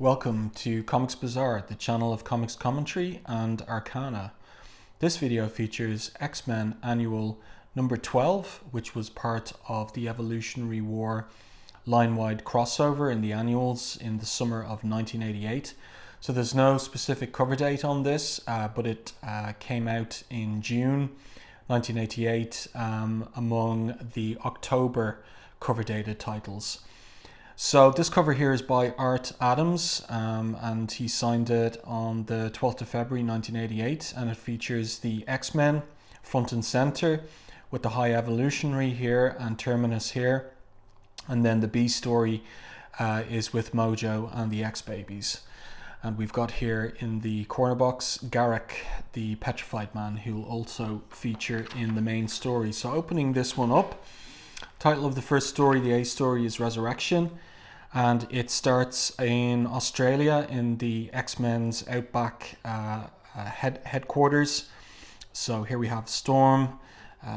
Welcome to Comics Bazaar, the channel of comics commentary and arcana. This video features X-Men Annual number 12, which was part of the Evolutionary War line-wide crossover in the annuals in the summer of 1988. So there's no specific cover date on this, but it came out in June 1988 among the October cover dated titles. So this cover here is by Art Adams, and he signed it on the 12th of February 1988, and it features the X-Men front and center with the High Evolutionary here and Terminus here, and then the B story is with Mojo and the X-Babies. And we've got here in the corner box Garrick, the Petrified Man, who will also feature in the main story. So opening this one up, title of the first story, the A story, is Resurrection, and it starts in Australia in the X-Men's Outback headquarters. So here we have Storm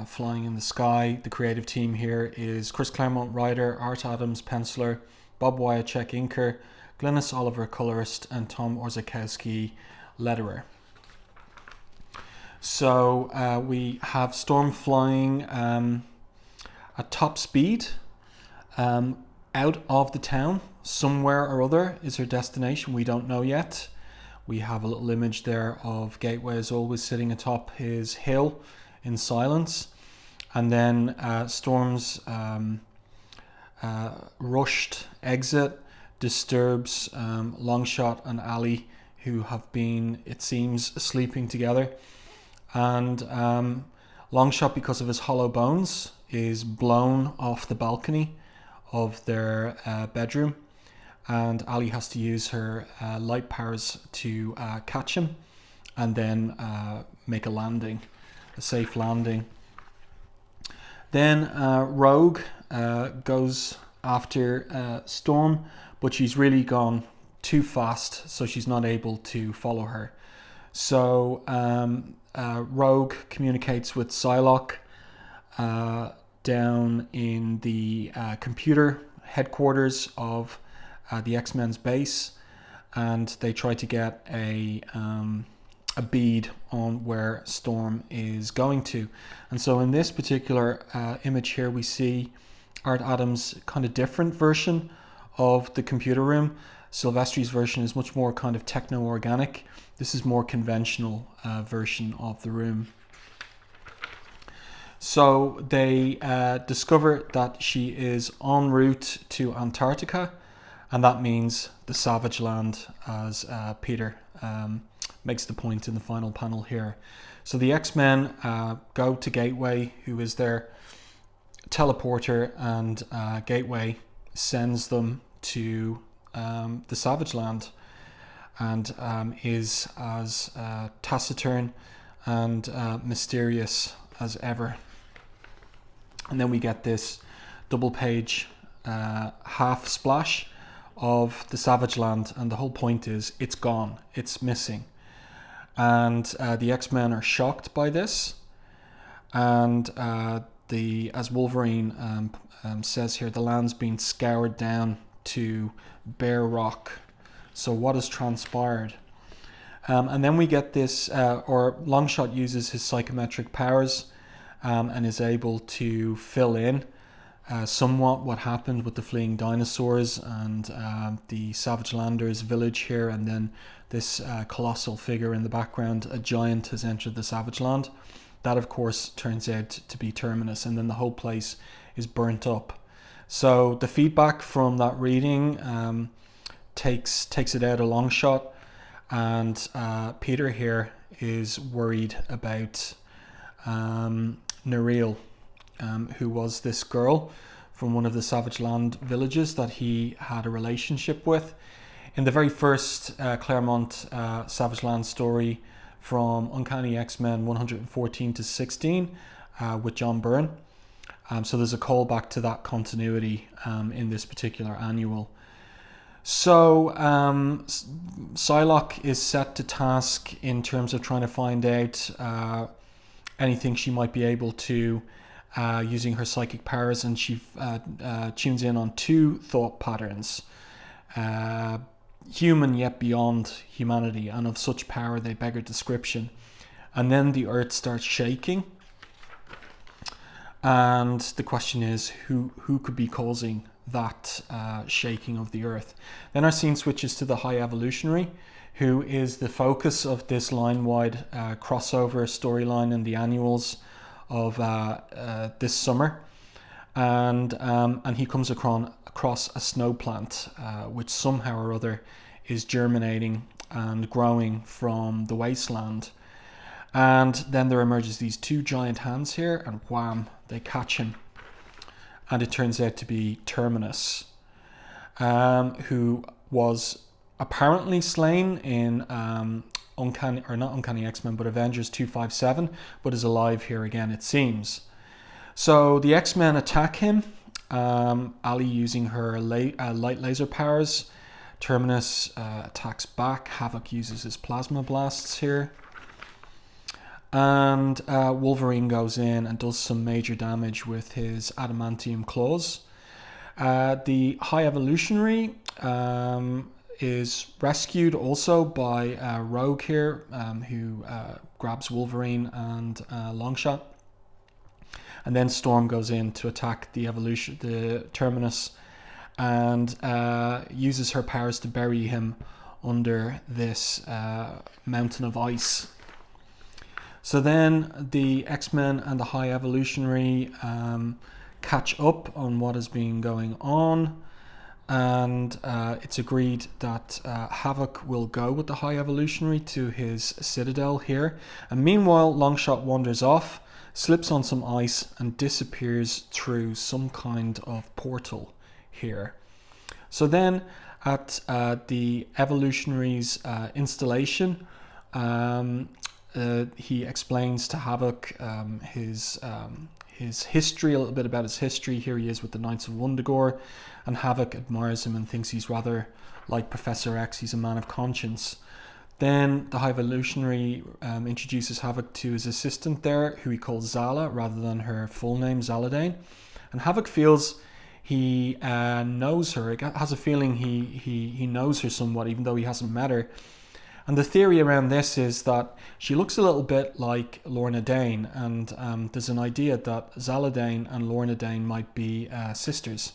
flying in the sky. The creative team here is Chris Claremont, writer, Art Adams, penciler, Bob Wiacek, inker, Glynis Oliver, colorist, and Tom Orzechowski, letterer. So we have Storm flying at top speed out of the town. Somewhere or other is her destination. We don't know yet. We have a little image there of Gateway as always sitting atop his hill in silence. And then Storm's rushed exit disturbs Longshot and Ali, who have been, it seems, sleeping together. And Longshot, because of his hollow bones, is blown off the balcony of their bedroom, and Ali has to use her light powers to catch him and then make a landing, a safe landing. Then Rogue goes after Storm, but she's really gone too fast, so she's not able to follow her. So Rogue communicates with Psylocke down in the computer headquarters of the X-Men's base, and they try to get a bead on where Storm is going to. And so in this particular image here, we see Art Adams' kind of different version of the computer room. Silvestri's version is much more kind of techno-organic. This is more conventional version of the room. So they discover that she is en route to Antarctica, and that means the Savage Land, as Peter makes the point in the final panel here. So the X-Men go to Gateway, who is their teleporter, and Gateway sends them to the Savage Land, and is as taciturn and mysterious as ever. And then we get this double page half splash of the Savage Land, and the whole point is it's gone, it's missing. And the X-Men are shocked by this, and as Wolverine says here, the land's been scoured down to bare rock. So what has transpired? And then we get this, or Longshot uses his psychometric powers and is able to fill in somewhat what happened with the fleeing dinosaurs and the Savage Landers village here, and then this colossal figure in the background. A giant has entered the Savage Land. That, of course, turns out to be Terminus, and then the whole place is burnt up. So the feedback from that reading takes it out of Longshot, and Peter here is worried about Nereel, who was this girl from one of the Savage Land villages that he had a relationship with. In the very first Claremont Savage Land story from Uncanny X-Men 114 to 16 with John Byrne. So there's a callback to that continuity in this particular annual. So Psylocke is set to task in terms of trying to find out anything she might be able to using her psychic powers, and she tunes in on two thought patterns. human yet beyond humanity, and of such power they beggar description. And then the earth starts shaking, and the question is who could be causing that shaking of the earth. Then our scene switches to the High Evolutionary, who is the focus of this line-wide crossover storyline in the annuals of this summer, and he comes across a snow plant which somehow or other is germinating and growing from the wasteland. And then there emerges these two giant hands here, and wham, they catch him. And it turns out to be Terminus, who was apparently slain in Uncanny X-Men, but Avengers 257, but is alive here again, it seems. So the X-Men attack him, Ali using her light laser powers. Terminus attacks back. Havoc uses his plasma blasts here. And Wolverine goes in and does some major damage with his adamantium claws. The High Evolutionary is rescued also by Rogue here, who grabs Wolverine and Longshot. And then Storm goes in to attack the Terminus, and uses her powers to bury him under this mountain of ice. So then the X-Men and the High Evolutionary catch up on what has been going on, and it's agreed that Havoc will go with the High Evolutionary to his citadel here. And meanwhile, Longshot wanders off, slips on some ice, and disappears through some kind of portal here. So then at the Evolutionary's installation, he explains to Havoc his history, a little bit about his history. Here he is with the Knights of Wundagore, and Havoc admires him and thinks he's rather like Professor X. He's a man of conscience. Then the High Evolutionary introduces Havoc to his assistant there, who he calls Zala rather than her full name, Zaladane. And Havoc feels he knows her. He has a feeling he knows her somewhat, even though he hasn't met her. And the theory around this is that she looks a little bit like Lorna Dane, and there's an idea that Zaladane and Lorna Dane might be sisters.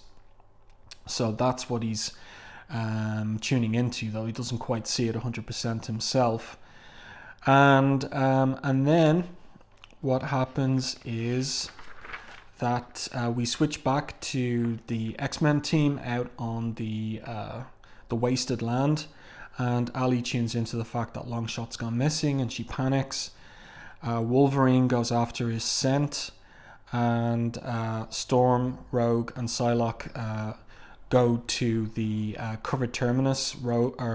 So that's what he's tuning into, though he doesn't quite see it 100% himself. And then what happens is that we switch back to the X-Men team out on the wasted land. And Ali tunes into the fact that Longshot's gone missing, and she panics. Wolverine goes after his scent, and Storm, Rogue, and Psylocke go to the covered Terminus.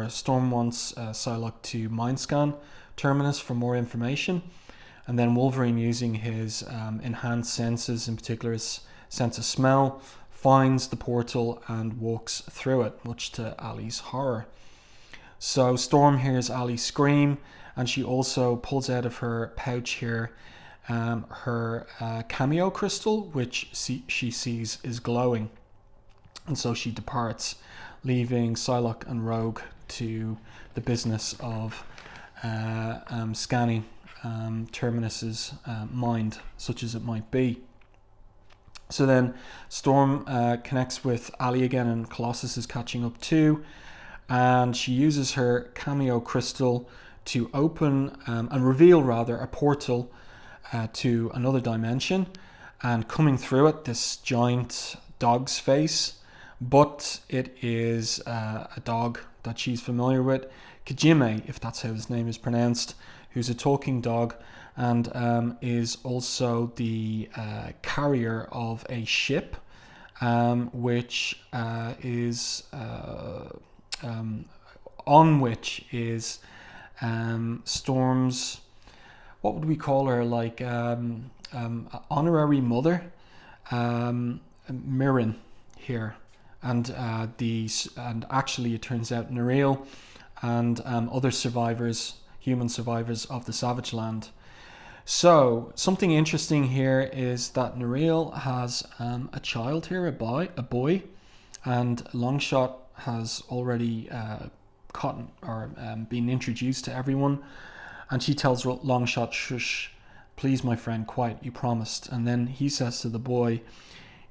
Storm wants Psylocke to mind scan Terminus for more information, and then Wolverine, using his enhanced senses, in particular his sense of smell, finds the portal and walks through it, much to Ali's horror. So Storm hears Ali scream, and she also pulls out of her pouch here her cameo crystal, which she sees is glowing. And so she departs, leaving Psylocke and Rogue to the business of scanning Terminus's mind, such as it might be. So then Storm connects with Ali again, and Colossus is catching up too. And she uses her cameo crystal to open and reveal rather a portal to another dimension, and coming through it, this giant dog's face, but it is a dog that she's familiar with, Kajime, if that's how his name is pronounced, who's a talking dog, and is also the carrier of a ship, which is on which is Storm's, what would we call her, like honorary mother, Mirren here, and actually it turns out Nereel and other survivors, human survivors of the Savage Land. So something interesting here is that Nereel has a child here, a boy, and Longshot has already being introduced to everyone. And she tells Longshot, "Shush, please, my friend, quiet, you promised." And then he says to the boy,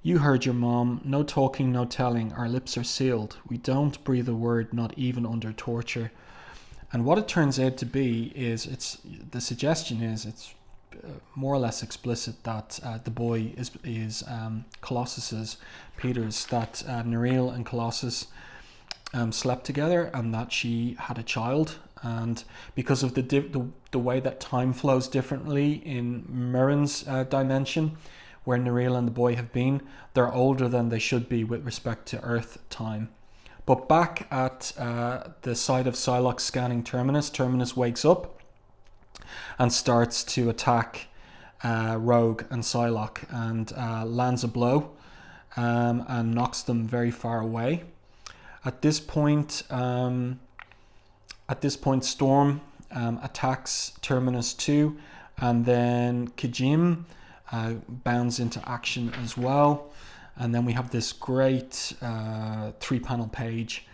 "You heard your mom. No talking, no telling. Our lips are sealed. We don't breathe a word, not even under torture." And what it turns out to be is it's more or less explicit that the boy is Colossus's, Peter's, that Nereel and Colossus slept together, and that she had a child. And because of the way that time flows differently in Mirren's dimension, where Nereel and the boy have been, they're older than they should be with respect to Earth time. But back at the site of Psylocke scanning Terminus, Terminus wakes up and starts to attack Rogue and Psylocke, and lands a blow and knocks them very far away. At this point, Storm attacks Terminus too, and then Kajim bounds into action as well. And then we have this great 3-panel page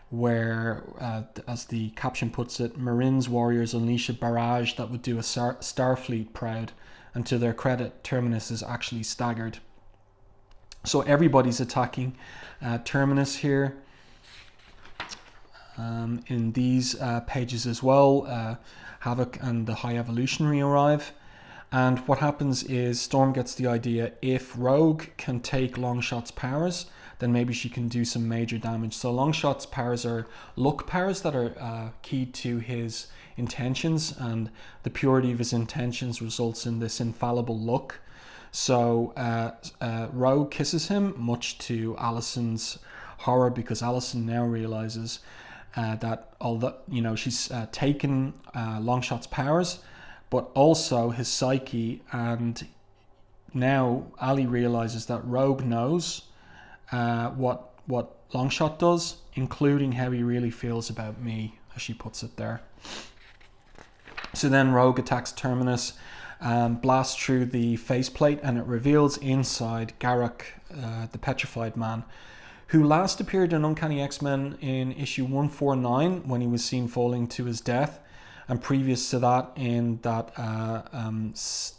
where, as the caption puts it, Marin's warriors unleash a barrage that would do a Starfleet proud, and to their credit, Terminus is actually staggered. So everybody's attacking Terminus here. In these pages as well, Havoc and the High Evolutionary arrive. And what happens is Storm gets the idea, if Rogue can take Longshot's powers, then maybe she can do some major damage. So Longshot's powers are luck powers that are key to his intentions, and the purity of his intentions results in this infallible luck. So Rogue kisses him, much to Allison's horror, because Allison now realizes that although she's taken Longshot's powers, but also his psyche, and now Ali realizes that Rogue knows what Longshot does, including how he really feels about me, as she puts it there. So then Rogue attacks Terminus, blasts through the faceplate, and it reveals inside Garak, the Petrified Man, who last appeared in Uncanny X-Men in issue 149 when he was seen falling to his death, and previous to that in that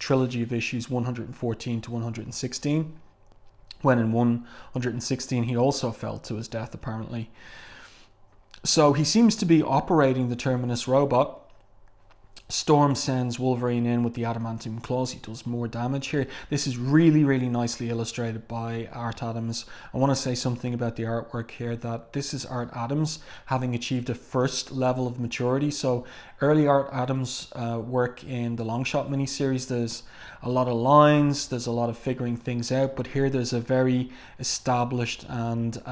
trilogy of issues 114 to 116, when in 116 he also fell to his death apparently. So he seems to be operating the Terminus robot. Storm sends Wolverine in with the adamantium claws. He does more damage here. This is really, really nicely illustrated by Art Adams. I want to say something about the artwork here, that this is Art Adams having achieved a first level of maturity. So early Art Adams work in the Longshot miniseries, there's a lot of lines, there's a lot of figuring things out, but here there's a very established and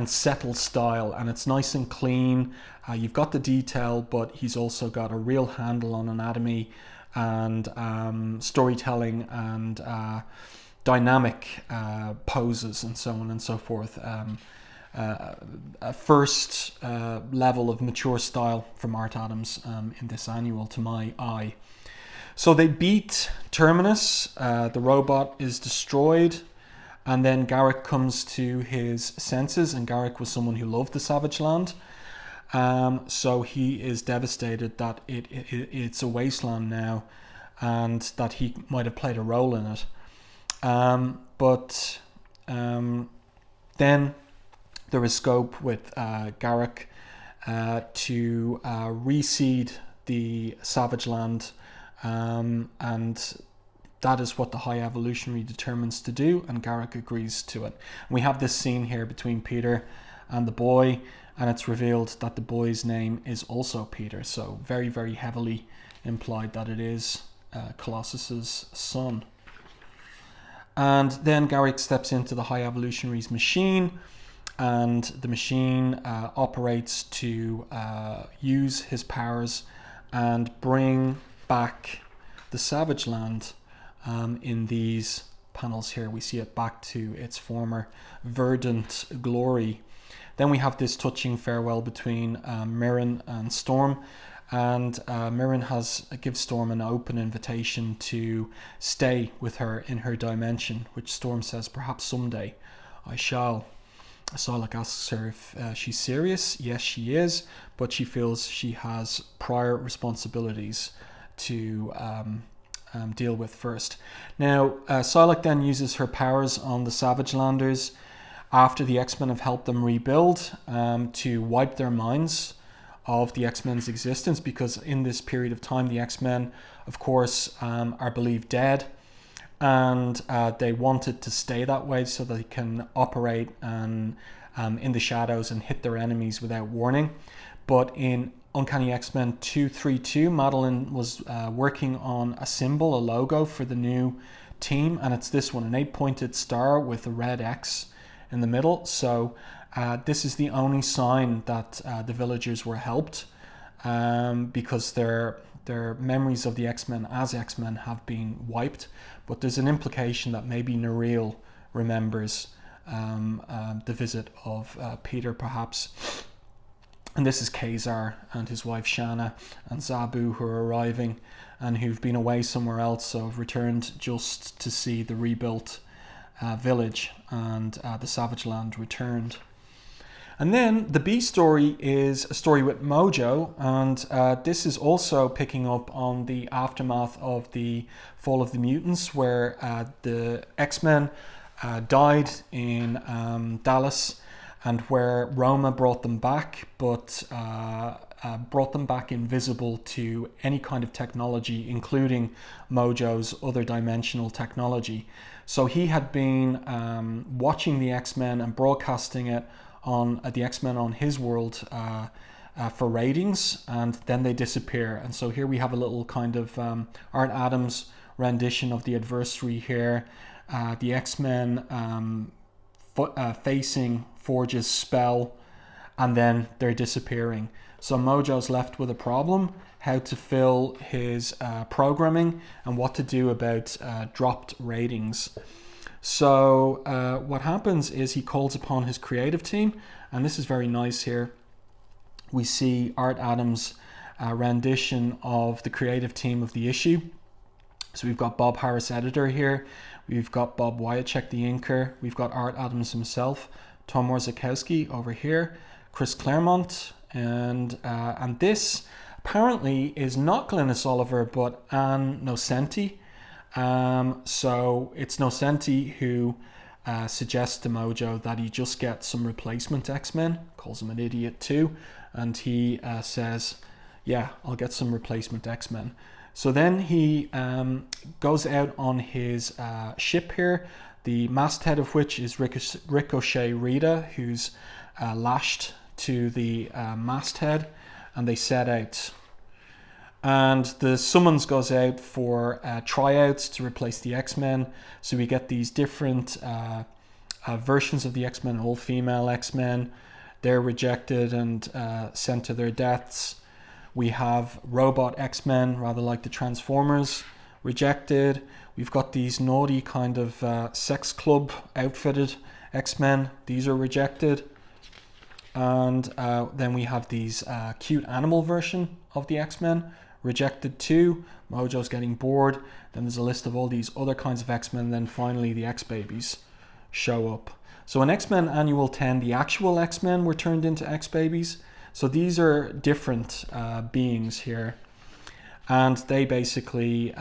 settled style, and it's nice and clean. You've got the detail, but he's also got a real handle on anatomy and storytelling and dynamic poses and so on and so forth. A first level of mature style from Art Adams in this annual, to my eye. So they beat Terminus, the robot is destroyed, and then Garak comes to his senses, and Garak was someone who loved the Savage Land. So he is devastated that it's a wasteland now, and that he might have played a role in it. But then there is scope with Garak to reseed the Savage Land, and that is what the High Evolutionary determines to do, and Garak agrees to it. And we have this scene here between Peter and the boy, and it's revealed that the boy's name is also Peter, so very, very heavily implied that it is Colossus's son. And then Garak steps into the High Evolutionary's machine, and the machine operates to use his powers and bring back the Savage Land. In these panels here, we see it back to its former verdant glory. Then we have this touching farewell between Mirren and Storm, and Mirren gives Storm an open invitation to stay with her in her dimension, which Storm says, "Perhaps someday I shall." Psylocke asks her if she's serious. Yes, she is, but she feels she has prior responsibilities to deal with first. Now, Psylocke then uses her powers on the Savage Landers after the X-Men have helped them rebuild to wipe their minds of the X-Men's existence, because in this period of time the X-Men, of course, are believed dead, and they wanted to stay that way so they can operate in the shadows and hit their enemies without warning. But in Uncanny X-Men 232, Madeline was working on a symbol, a logo for the new team, and it's this one, an 8-pointed star with a red X in the middle. So this is the only sign that the villagers were helped, because their memories of the X-Men as X-Men have been wiped. But there's an implication that maybe Nereel remembers the visit of Peter, perhaps. And this is Kazar and his wife Shanna and Zabu, who are arriving and who've been away somewhere else, so have returned just to see the rebuilt village and the Savage Land returned. And then the B story is a story with Mojo, and this is also picking up on the aftermath of the Fall of the Mutants, where the X-Men died in Dallas, and where Roma brought them back, but brought them back invisible to any kind of technology, including Mojo's other dimensional technology. So he had been watching the X-Men and broadcasting it on the X-Men on his world for ratings, and then they disappear. And so here we have a little kind of Art Adams rendition of the adversary here. The X-Men facing Forge's spell, and then they're disappearing. So Mojo's left with a problem, how to fill his programming and what to do about dropped ratings. So what happens is he calls upon his creative team, and this is very nice here. We see Art Adams' rendition of the creative team of the issue. So we've got Bob Harris, editor here. We've got Bob Wiacek, the inker. We've got Art Adams himself, Tom Warzakowski over here, Chris Claremont, and this apparently is not Glynis Oliver, but Ann Nocenti. So it's Nocenti who suggests to Mojo that he just get some replacement X-Men, calls him an idiot too, and he says, yeah, I'll get some replacement X-Men. So then he goes out on his ship here, the masthead of which is Ricochet Rita, who's lashed to the masthead, and they set out. And the summons goes out for tryouts to replace the X-Men. So we get these different versions of the X-Men, all-female X-Men. They're rejected and sent to their deaths. We have robot X-Men, rather like the Transformers, rejected. We've got these naughty kind of sex club outfitted X-Men. These are rejected. And then we have these cute animal version of the X-Men, rejected too. Mojo's getting bored. Then there's a list of all these other kinds of X-Men. And then finally the X-Babies show up. So in X-Men Annual 10, the actual X-Men were turned into X-Babies. So these are different beings here. And they basically,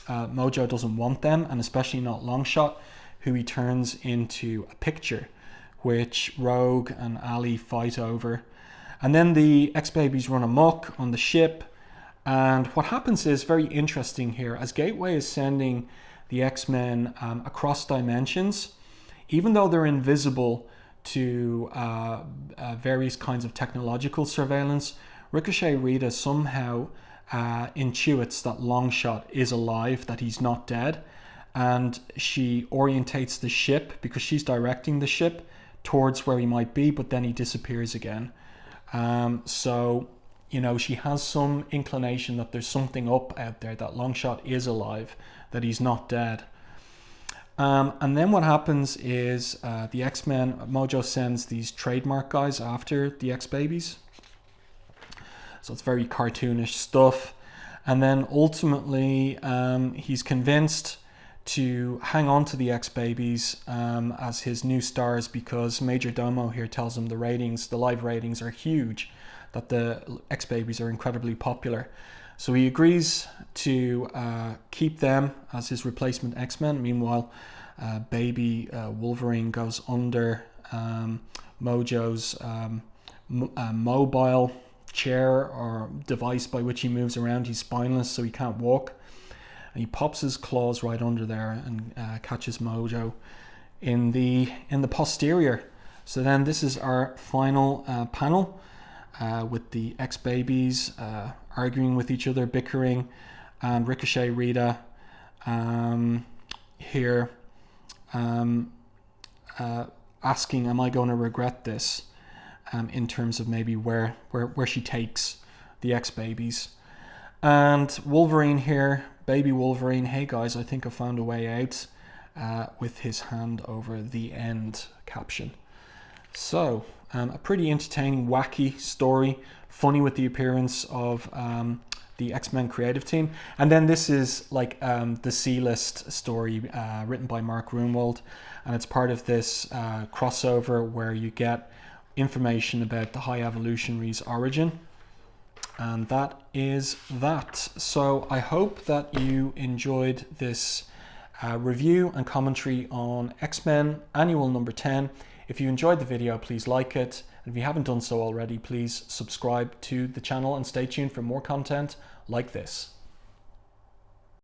Mojo doesn't want them, and especially not Longshot, who he turns into a picture, which Rogue and Ali fight over. And then the X-Babies run amok on the ship. And what happens is very interesting here. As Gateway is sending the X-Men across dimensions, even though they're invisible to various kinds of technological surveillance, Ricochet Rita somehow intuits that Longshot is alive, that he's not dead. And she orientates the ship, because she's directing the ship, towards where he might be, but then he disappears again. So, you know, she has some inclination that there's something up out there, that Longshot is alive, that he's not dead. And then what happens is the X-Men, Mojo sends these trademark guys after the X-Babies. So it's very cartoonish stuff. And then ultimately he's convinced to hang on to the X-Babies as his new stars, because Major Domo here tells him the live ratings are huge, that the X-Babies are incredibly popular. So he agrees to keep them as his replacement X-Men. Meanwhile, baby Wolverine goes under Mojo's mobile chair or device by which he moves around. He's spineless, so he can't walk. And he pops his claws right under there and catches Mojo in the posterior. So then this is our final panel with the X-Babies arguing with each other, bickering, and Ricochet Rita here asking, am I going to regret this, in terms of maybe where she takes the X-Babies. And Wolverine here, baby Wolverine, hey guys, I think I found a way out, with his hand over the end caption. So a pretty entertaining, wacky story, funny with the appearance of the X-Men creative team. And then this is like the C-list story written by Mark Gruenwald, and it's part of this crossover where you get information about the High Evolutionaries' origin. And that is that. So I hope that you enjoyed this review and commentary on X-Men Annual number 10. If you enjoyed the video, please like it. And if you haven't done so already, please subscribe to the channel and stay tuned for more content like this.